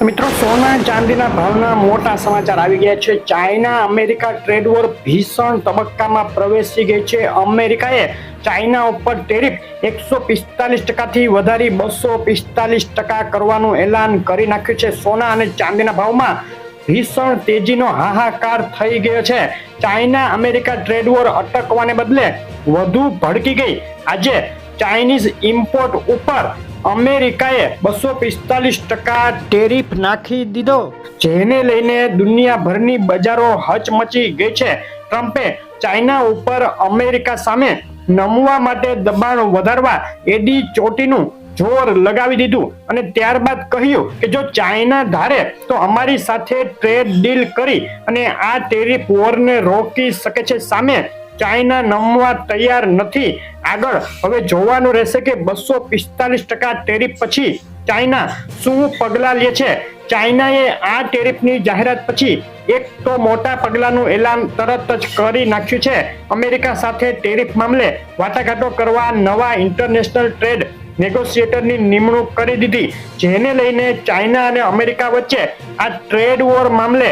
મિત્રો, સોના ચાંદીના ભાવના મોટા સમાચાર આવી ગયા છે. ચાઇના અમેરિકા ટ્રેડ વોર ભીષણ તબક્કામાં પ્રવેશી ગઈ છે. અમેરિકાએ ચાઇના ઉપર ટેરિફ 145% વધારી 245% કરવાનું એલાન કરી નાખ્યું છે. સોના અને ચાંદીના ભાવમાં ભીષણ તેજીનો હાહાકાર થઈ ગયો છે. ચાઇના અમેરિકા ટ્રેડ વોર અટકવાને બદલે વધુ ભડકી ગઈ. આજે ચાઇનીઝ ઇમ્પોર્ટ ઉપર અમેરિકાએ 245% ટેરિફ નાખી દીધો, જેને લઈને દુનિયાભરની બજારો હચમચી ગઈ છે. ટ્રમ્પે ચાઇના ઉપર અમેરિકા સામે નમવા માટે દબાણ વધારવા એડી ચોટીનું જોર લગાવી દીધું અને ત્યારબાદ કહ્યું કે જો ચાઇના ધારે તો અમારી સાથે ટ્રેડ ડીલ કરી અને આ ટેરિફ વોરને રોકી શકે છે. સામે ચાઇના નમવા તૈયાર નથી. આગળ હવે જોવાનું રહેશે કે 245% ટેરિફ પછી ચાઇના શું પગલાં લે છે. ચાઇનાએ આ ટેરિફની જાહેરાત પછી એક તો મોટા પગલાંનું એલાન તરત જ કરી નાખ્યું છે. અમેરિકા સાથે ટેરિફ મામલે વાટાઘાટો કરવા નવા ઇન્ટરનેશનલ ટ્રેડ નેગોશિએટરની નિમણૂક કરી દીધી, જેને લઈને ચાઇના અને અમેરિકા વચ્ચે આ ટ્રેડ વોર મામલે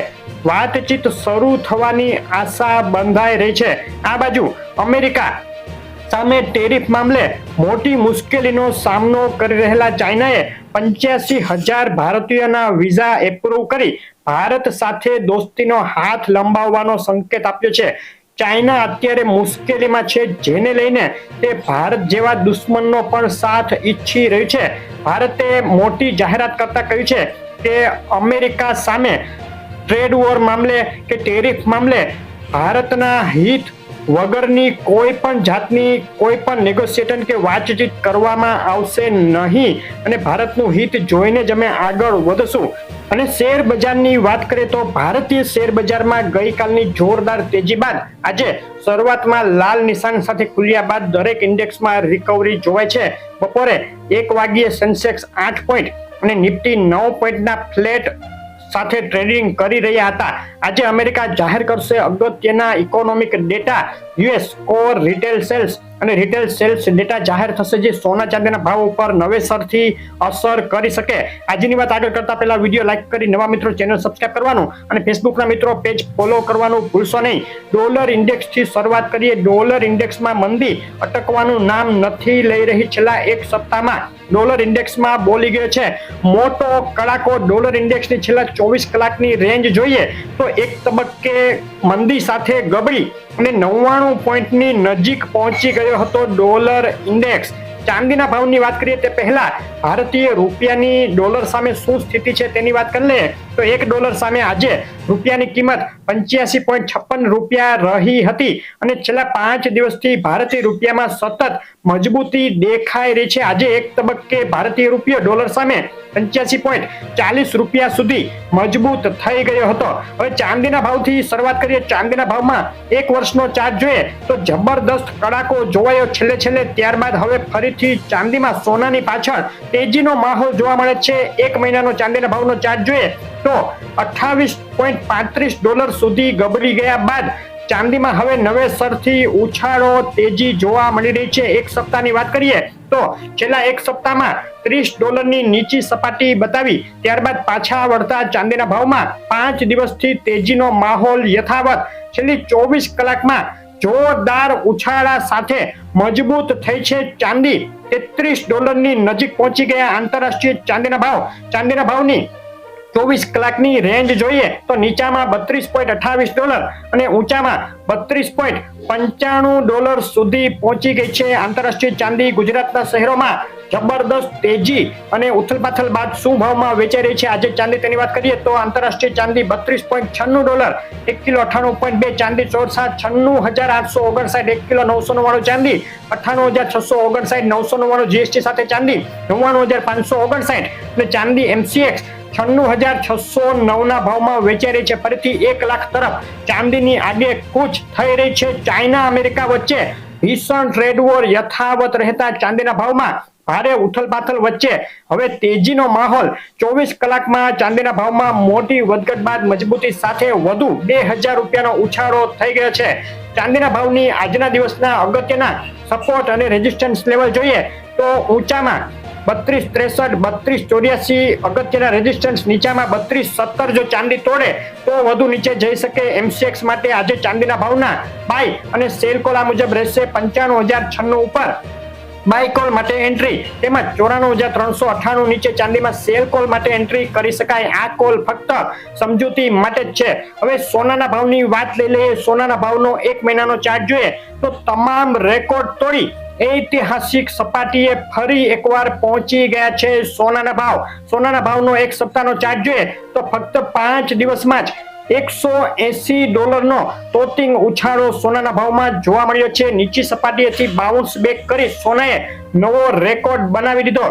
વાતચીત શરૂ થવાની આશા બંધાઈ રહી છે. આ બાજુ અમેરિકા સામે ટેરિફ મામલે મોટી મુશ્કેલીનો સામનો કરી રહેલા ચાઇનાએ 85,000 ભારતીયોના વિઝા એપ્રુવ કરી ભારત સાથે દોસ્તીનો હાથ લંબાવવાનો સંકેત આપ્યો છે. ચાઇના અત્યારે મુશ્કેલીમાં છે, જેને લઈને તે ભારત જેવા દુશ્મનનો પણ સાથ ઈચ્છી રહ્યું છે. ભારતે મોટી જાહેરાત કરતા કહ્યું છે કે અમેરિકા સામે ટ્રેડ વોર મામલે કે ટેરિફ મામલે ભારતના હિત વગરની કોઈ પણ જાતની કોઈ પણ નેગોશિએશન કે વાતચીત કરવામાં આવશે નહીં અને ભારતનું હિત જોઈને જ અમે આગળ વધશું. અને શેર બજારની વાત કરીએ તો ભારતીય શેર બજારમાં ગઈકાલની જોરદાર તેજી બાદ આજે શરૂઆતમાં લાલ નિશાન સાથે ખુલ્યા બાદ દરેક ઇન્ડેક્સમાં રિકવરી જોવાય છે. બપોરે 1 વાગ્યે સેન્સેક્સ 8 પોઈન્ટ અને નિફ્ટી 9 પોઈન્ટના ફ્લેટ સાથે ટ્રેડિંગ કરી રહ્યા હતા. આજે અમેરિકા જાહેર કરશે અગત્યના economic data. US core retail sales અને રિટેલ સેલ્સ ડેટા જાહેર થશે, જે સોના ચાંદીના ભાવ ઉપર નવેસરથી અસર કરી શકે. આજની વાત આગળ કરતા પહેલા વિડીયો લાઈક કરી નવા મિત્રો ચેનલ સબસ્ક્રાઇબ કરવાનું અને ફેસબુકના મિત્રો પેજ ફોલો કરવાનું ભૂલશો નહીં. ડોલર ઇન્ડેક્સથી શરૂઆત કરીએ. ડોલર ઇન્ડેક્સમાં મંદી અટકવાનું નામ નથી લઈ રહી. છેલ્લા એક સપ્તાહમાં ડોલર ઇન્ડેક્સમાં બોલી ગયો છે મોટો કડાકો. ડોલર ઇન્ડેક્સની છેલ્લા 24 કલાકની રેન્જ જોઈએ તો એક તબક્કે મંદી સાથે ગબડી અને 99 પોઈન્ટની નજીક પહોંચી ગયો હતો ડોલર ઇન્ડેક્સ. ચાંદીના ભાવની વાત કરીએ તે પહેલા ભારતીય રૂપિયાની ડોલર સામે શું સ્થિતિ છે તેની વાત કરી લઈએ તો $1 સામે આજે રૂપિયાની કિંમત 85.56 રૂપિયા રહી હતી અને છેલ્લા 5 દિવસથી ભારતીય રૂપિયામાં સતત મજબૂતી દેખાઈ રહી છે. આજે એક તબક્કે ભારતીય રૂપિયો ડોલર સામે 85.40 રૂપિયા સુધી મજબૂત થઈ ગયો હતો. હવે ચાંદીના ભાવથી શરૂઆત કરીએ. ચાંદીના ભાવમાં એક વર્ષનો ચાર્ટ જોઈએ તો જબરદસ્ત કડાકો જોવાયો છેલ્લે. ત્યારબાદ હવે ફરીથી ચાંદીમાં સોનાની પાછળ તેજીનો માહોલ જોવા મળે છે. એક મહિનાનો ચાંદીના ભાવનો ચાર્ટ જોઈએ તો $28.35 સુધી ગબડી ગયા બાદ ચાંદીમાં હવે નવેસરથી ઉછાળો તેજી જોવા મળી રહી છે. એક સપ્તાહની વાત કરીએ તો છેલ્લા એક સપ્તાહમાં $30ની નીચી સપાટી બતાવી ત્યારબાદ પાછા વળતા ચાંદીના ભાવમાં 5 દિવસથી તેજીનો માહોલ યથાવત. છેલ્લી 24 કલાકમાં જોરદાર ઉછાળા સાથે મજબૂત થઈ છે ચાંદી. $33ની નજીક પહોંચી ગયા આંતરરાષ્ટ્રીય ચાંદીના ભાવ. ચાંદીના ભાવની 24 કલાકની રેન્જ જોઈએ તો નીચામાં $32.28 અને ઊંચામાં $32.95 સુધી પહોંચી ગઈ છે આંતરરાષ્ટ્રીય ચાંદી. ગુજરાતના શહેરોમાં જબરદસ્ત તેજી અને ઉથલપાથલ બાદ શું ભાવમાં વેચાઈ રહી છે આજે ચાંદી તેની વાત કરીએ તો આંતરરાષ્ટ્રીય ચાંદી $32.96, 1 કિલો 98.2, ચાંદી 96,859, 1 કિલો 999, ચાંદી 98,659, 999 જીએસટી સાથે ચાંદી 99,559 અને ચાંદી MCX 96,609 ના ભાવમાં વેચાઈ રહી છે. ફરીથી 1 લાખ તરફ ચાંદીની આગે કૂચ થઈ રહી છે. ચાઇના અમેરિકા વચ્ચે ભીષણ ટ્રેડ વોર યથાવત રહેતા ચાંદીના ભાવમાં ભારે ઉથલપાથલ વચ્ચે હવે તેજીનો માહોલ. 24 કલાકમાં ચાંદીના ભાવમાં મોટી વધઘટ બાદ મજબૂતી સાથે વધુ $2,000નો ઉછાળો થઈ ગયો છે. ચાંદીના ભાવની આજના દિવસના અગત્યના સપોર્ટ અને રેઝિસ્ટન્સ લેવલ જોઈએ તો ઊંચામાં 3263, 3284 અગત્યના રેઝિસ્ટન્સ નીચામાં 3217 જો ચાંદી તોડે તો વધુ નીચે જઈ શકે. MCX માટે આજે ચાંદીના ભાવના બાય અને સેલ કોલ આ મુજબ રહેશે. 95,096 ઉપર બાય કોલ માટે એન્ટ્રી, તેમજ 94,398 નીચે ચાંદીમાં સેલ કોલ માટે એન્ટ્રી કરી શકાય. આ કોલ ફક્ત સમજૂતી માટે જ છે. હવે સોનાના ભાવની વાત લઈ લઈએ. સોનાના ભાવનો 1 મહિનાનો ચાર્ટ જોઈએ તો તમામ રેકોર્ડ તોડી ઐતિહાસિક સપાટીએ ફરી એકવાર પહોંચી ગયા છે સોનાના ભાવ. સોનાના ભાવનો એક સપ્તાહનો ચાર્ટ જોઈએ તો ફક્ત 5 દિવસમાં જ $180 તોતિંગ ઉછાળો સોનાના ભાવમાં જોવા મળ્યો છે. નીચી સપાટીએથી બાઉન્સ બેક કરી સોનાએ નવો રેકોર્ડ બનાવી દીધો.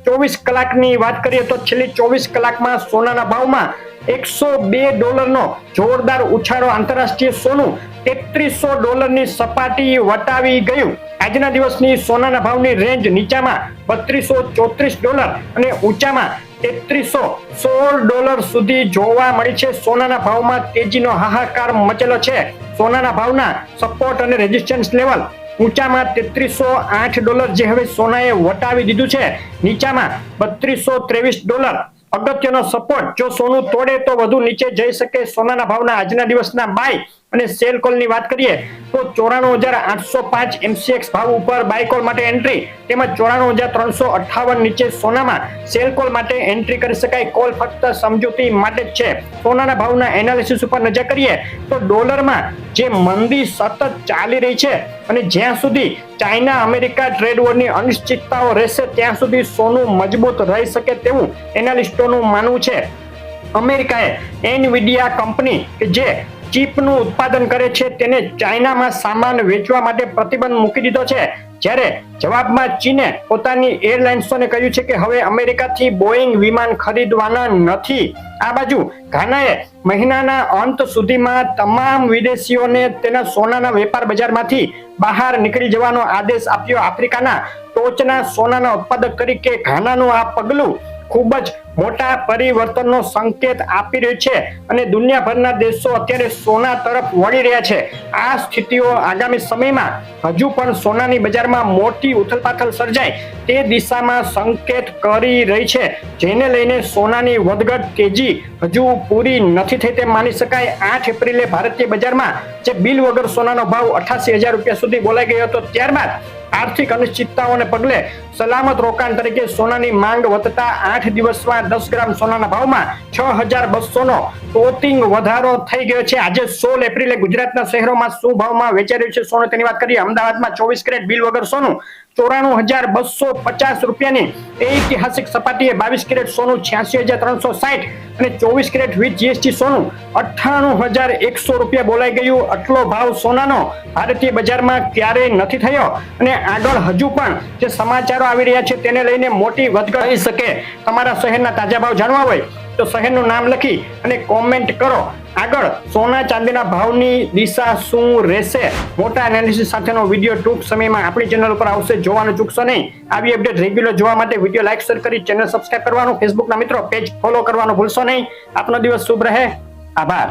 24 કલાકની વાત કરીએ તો છેલ્લી 24 કલાકમાં સોનાના ભાવમાં $102 જોરદાર ઉછાળો. આંતરરાષ્ટ્રીય સોનું $3300 સપાટી વટાવી ગયું. આજના દિવસની સોનાના ભાવની રેન્જ નીચામાં $3234 અને ઊંચામાં $3316 સુધી જોવા મળી છે. સોનાના ભાવમાં તેજીનો હાહાકાર મચેલો છે. સોનાના ભાવના સપોર્ટ અને રેઝિસ્ટન્સ લેવલ ઊંચામાં $3308 જે હવે સોનાએ વટાવી દીધું છે. નીચામાં $3223. અગત્યનો સપોર્ટ જો સોનું તોડે તો વધુ નીચે જઈ શકે. સોનાના ભાવના આજના દિવસના બાય અને સેલ કોલ ની વાત કરીએ તો 94,805 MCX ભાવ ઉપર બાય કોલ માટે એન્ટ્રી, તેમજ 94,358 નીચે સોનામાં સેલ કોલ માટે એન્ટ્રી કરી શકાય. કોલ ફક્ત સમજૂતી માટે જ છે. સોનાના ભાવના એનાલિસિસ ઉપર નજર કરીએ તો ડોલરમાં જે મંદી સતત ચાલી રહી છે અને જ્યાં સુધી ચાઇના અમેરિકા ટ્રેડ વોરની અનિશ્ચિતતાઓ રહેશે ત્યાં સુધી સોનું મજબૂત રહી શકે તેવું એનાલિસ્ટોનું માનવું છે. અમેરિકાએ એનવીડિયા કંપની કે જે ચીપનું ઉત્પાદન કરે છે તેને ચાઇનામાં સામાન વેચવા માટે પ્રતિબંધ મૂકી દીધો છે. જ્યારે જવાબમાં ચીને પોતાની એરલાઇન્સોને કહ્યું છે કે હવે અમેરિકાથી બોઈંગ વિમાન ખરીદવાના નથી. આ બાજુ ઘાનાએ મહિનાના અંત સુધીમાં તમામ વિદેશીઓને તેના સોનાના વેપાર બજારમાંથી બહાર નીકળી જવાનો આદેશ આપ્યો. આફ્રિકાના ટોચના સોનાના ઉત્પાદક તરીકે ઘાનાનું આ પગલું ખૂબ જ મોટા પરિવર્તનનો સંકેત આપી રહ્યું છે અને દુનિયાભરના દેશો અત્યારે સોના તરફ વળી રહ્યા છે. આ સ્થિતિઓ આગામી સમયમાં હજુ પણ સોનાની બજારમાં મોટી ઉથલપાથલ સર્જાય તે દિશામાં સંકેત કરી રહી છે, જેને લઈને સોનાની વધઘટ તેજી હજુ પૂરી નથી થઈ તેમ માની શકાય. 8 એપ્રિલે ભારતીય બજારમાં જે બિલ વગર સોનાનો ભાવ 88,000 રૂપિયા સુધી બોલાઈ ગયો હતો, ત્યારબાદ આર્થિક અનિશ્ચિતતાઓને પગલે સલામત રોકાણ તરીકે સોનાની માંગ વધતા 8 દિવસમાં 10 ગ્રામ સોનાના ભાવમાં 6,200 તોતિંગ વધારો થઈ ગયો છે. આજે 16 એપ્રિલે ગુજરાતના શહેરોમાં શું ભાવમાં વેચાઈ રહ્યું છે સોનું તેની વાત કરીએ. અમદાવાદમાં 24 કેરેટ બિલ વગર સોનું 94,250 રૂપિયાની ઐતિહાસિક સપાટીએ, 22 કેરેટ સોનું 86,360 અને 24 કેરેટ વિથ જીએસટી સોનું 98,100 રૂપિયા બોલાઈ ગયું. આટલો ભાવ સોનાનો ભારતીય બજારમાં ક્યારેય નથી થયો અને આગળ હજુ પણ જે સમાચારો આવી રહ્યા છે તેને લઈને મોટી વધઘટ થઈ શકે. તમારા શહેરના તાજા ભાવ જાણવા હોય તો શહેરનું નામ લખી અને કોમેન્ટ કરો. આગળ સોના ચાંદીના ભાવની દિશા શું રહેશે? મોટા એનાલિસિસ સાથેનો વિડીયો ટૂંક સમયમાં આપણી ચેનલ ઉપર આવશે, જોવાનું ચૂકશો નહીં. આવી અપડેટ રેગ્યુલર જોવા માટે વિડીયો લાઈક શેર કરી ચેનલ સબસ્ક્રાઇબ કરવાનું, ફેસબુકના મિત્રો પેજ ફોલો કરવાનું ભૂલશો નહીં. આપનો દિવસ શુભ રહે. આભાર.